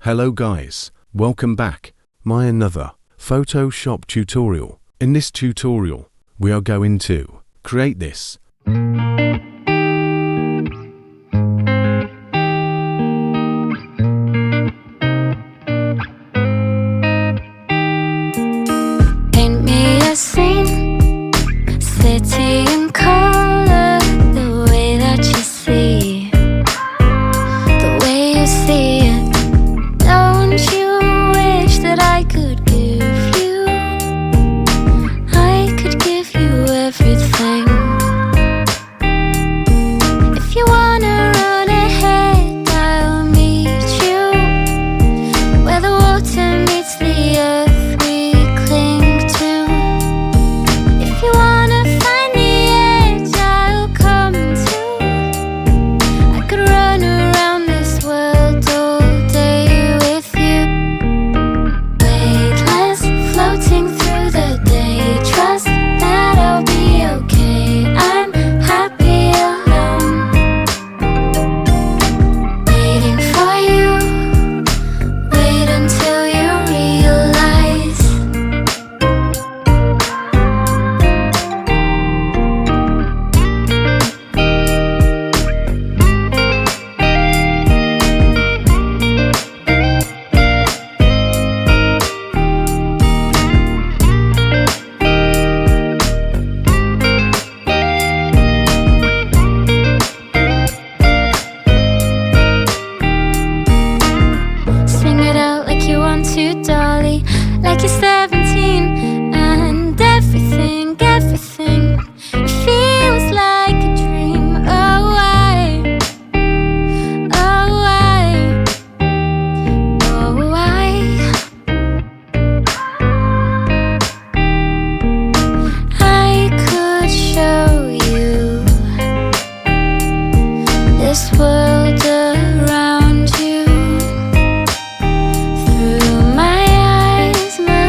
Hello guys, welcome back. My another Photoshop tutorial. In this tutorial, we are going to create this. Paint me a scene, city in color, the way that you see, the way you see it. Don't you wish that I could give you, I could give you everything. If you wanna run ahead, I'll meet you where the water meets the earth we cling to. If you wanna find the edge, I'll come too. I could run around this world all day with you. Weightless, floating through the day. Trust that I'll be okay. I'm happy alone, waiting for you. Wait until you realize sing it out like you want to, Dolly, like you're 17 and everything it feels like a dream. Oh, I could show you this world around you through my eyes, my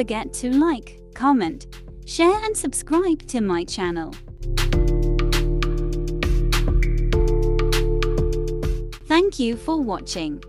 forget to like, comment, share and subscribe to my channel. Thank you for watching.